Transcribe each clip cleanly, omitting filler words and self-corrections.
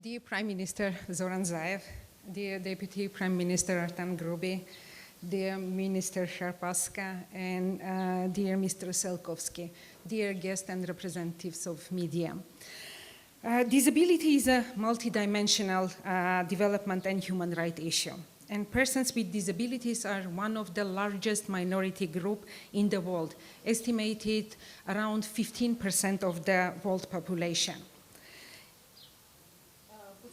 Dear Prime Minister Zoran Zaev, dear Deputy Prime Minister Artan Grubi, dear Minister Sharpaska, and dear Mr. Selkovsky, dear guests and representatives of media. Disability is a multidimensional development and human rights issue. And persons with disabilities are one of the largest minority group in the world, estimated around 15% of the world population.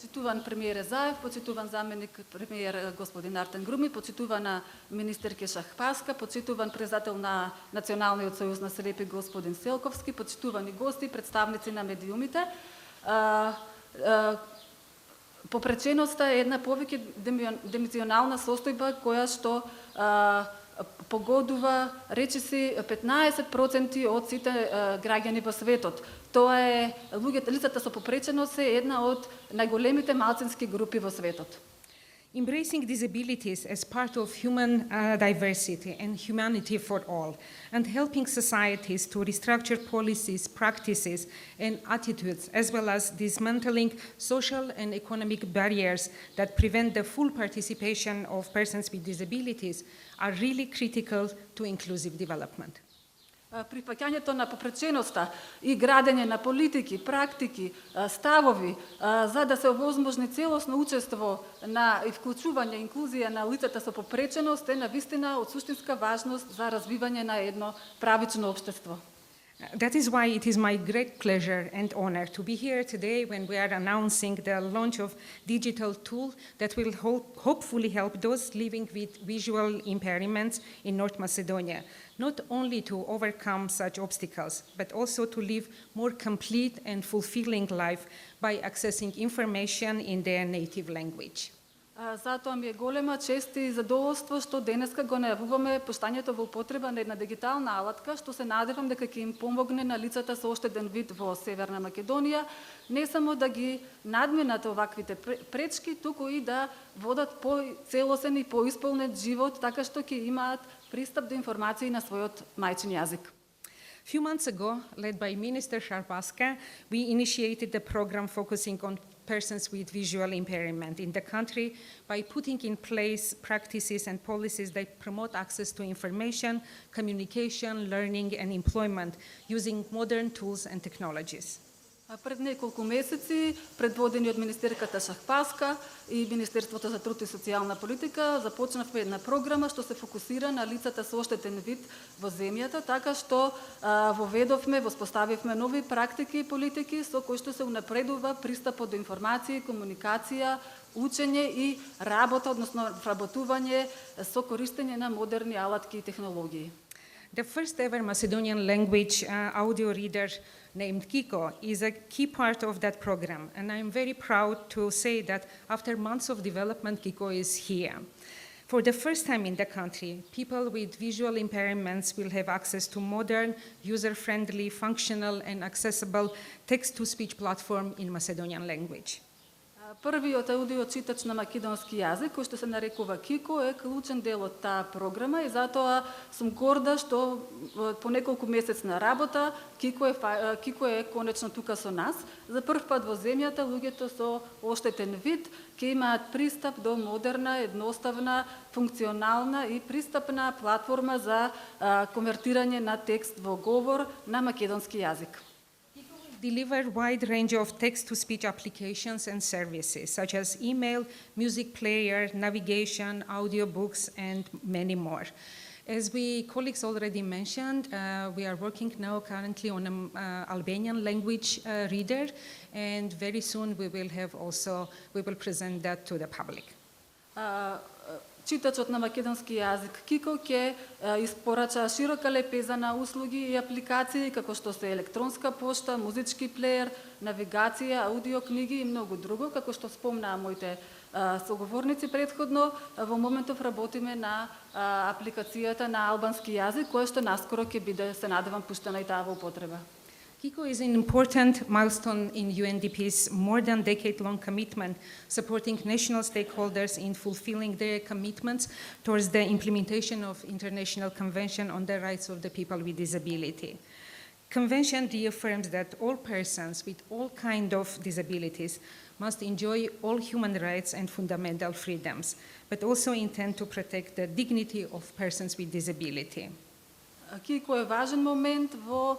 Почитуван премиер Заев, почитуван заменик премиер господин Артен Груби, почитувана министерка Шахпаска, почитуван председател на Националниот сојуз на слепи господин Селковски, почитувани гости, представници на медиумите. Попреченоста е една повеќе демисионална состојба која што погодува, речиси, 15% од сите граѓани во светот. Тоа е, лицата со попреченост е една од најголемите малцински групи во светот. Embracing disabilities as part of human diversity and humanity for all, and helping societies to restructure policies, practices, and attitudes, as well as dismantling social and economic barriers that prevent the full participation of persons with disabilities, are really critical to inclusive development. Прифаќањето на попреченоста и градење на политики, практики, ставови за да се овозможни целосно учество на и вклучување, инклузија на лицата со попреченост е навистина од суштинска важност за развивање на едно правично општество. That is why it is my great pleasure and honor to be here today when we are announcing the launch of digital tool that will hopefully help those living with visual impairments in North Macedonia, not only to overcome such obstacles, but also to live more complete and fulfilling life by accessing information in their native language. Затоа ми е голема чест и задоволство што денеска го најавуваме пуштањето во употреба на една дигитална алатка, што се надевам дека ќе им помогне на лицата со оштеден вид во Северна Македонија, не само да ги надминат оваквите пречки, туку и да водат по-целосен и поисполнет живот, така што ќе имаат пристап до информации на својот мајчин јазик. Few months ago, led by Minister Sharpaska, we initiated the program focusing on persons with visual impairment in the country by putting in place practices and policies that promote access to information, communication, learning, and employment using modern tools and technologies. Пред неколку месеци, предводени од министерката Шахпаска и Министерството за труд и социјална политика, започнавме една програма што се фокусира на лицата со оштетен вид во земјата, така што воведовме, воспоставивме нови практики и политики со кои што се унапредува пристапот до информација, комуникација, учење и работа, односно вработување со користење на модерни алатки и технологии. The first ever Macedonian language audio reader named Kiko is a key part of that program, and I'm very proud to say that after months of development, Kiko is here. For the first time in the country, people with visual impairments will have access to modern, user-friendly, functional, and accessible text-to-speech platform in Macedonian language. Првиот аудиочитач на македонски јазик, кој што се нарекува Кико, е клучен дел од таа програма и затоа сум горда што по неколку месецна работа Кико е конечно тука со нас. За прв пат во земјата луѓето со оштетен вид ќе имаат пристап до модерна, едноставна, функционална и пристапна платформа за конвертирање на текст во говор на македонски јазик. Deliver wide range of text-to-speech applications and services, such as email, music player, navigation, audiobooks, and many more. As colleagues already mentioned, we are working now currently on an Albanian language reader, and very soon we will present that to the public. Читачот на македонски јазик Кико ќе испорача широка лепеза на услуги и апликации, како што се електронска пошта, музички плеер, навигација, аудиокниги и многу друго, како што спомнаа моите соговорници предходно. Во моментов работиме на апликацијата на албански јазик, која што наскоро ќе биде, се надевам, пуштена и таа во употреба. Kiko is an important milestone in UNDP's more than decade-long commitment supporting national stakeholders in fulfilling their commitments towards the implementation of International Convention on the Rights of the People with Disability. Convention reaffirms that all persons with all kinds of disabilities must enjoy all human rights and fundamental freedoms, but also intend to protect the dignity of persons with disability. Кико е важен момент во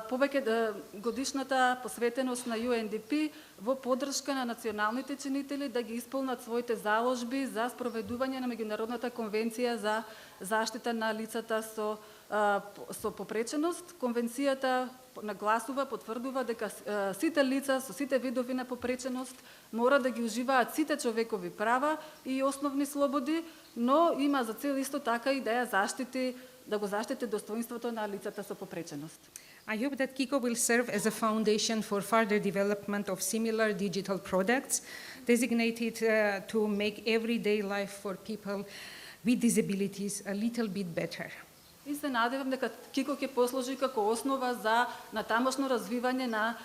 повеќе годишната посветеност на UNDP во поддршка на националните чинители да ги исполнат своите заложби за спроведување на меѓународната конвенција за заштита на лицата со попреченост. Конвенцијата нагласува, потврдува дека сите лица со сите видови на попреченост мора да ги уживаат сите човекови права и основни слободи, но има за цел исто така и да го заштити достоинството на лицата со попреченост. I hope that Kiko will serve as a foundation for further development of similar digital products designated to make everyday life for people with disabilities a little bit better. И се надевам дека Кико ќе послужи како основа за натамошно развивање на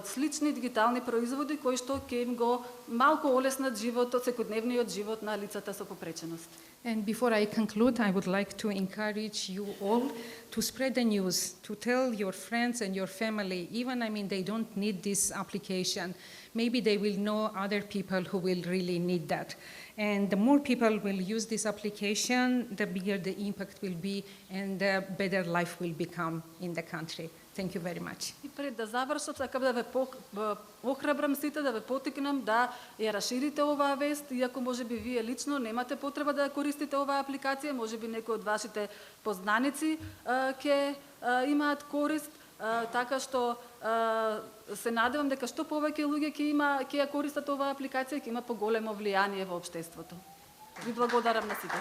слични дигитални производи кои што ќе им го малку олеснат животот, секојдневниот живот на лицата со попреченост. And before I conclude, I would like to encourage you all to spread the news, to tell your friends and your family, even, they don't need this application. Maybe they will know other people who will really need that. And the more people will use this application, the bigger the impact will be and the better life will become in the country. Thank you very much. И пред да завршам, сакам да ве охрабрам сите, да ве потикнам да ја расширите оваа вест, иако можеби вие лично немате потреба да ја користите оваа апликација, можеби некои од вашите познаници ќе имаат корист, така што се надевам дека што повеќе луѓе ќе ја користат оваа апликација, ќе има поголемо влијание во општеството. Ви благодарам на сите.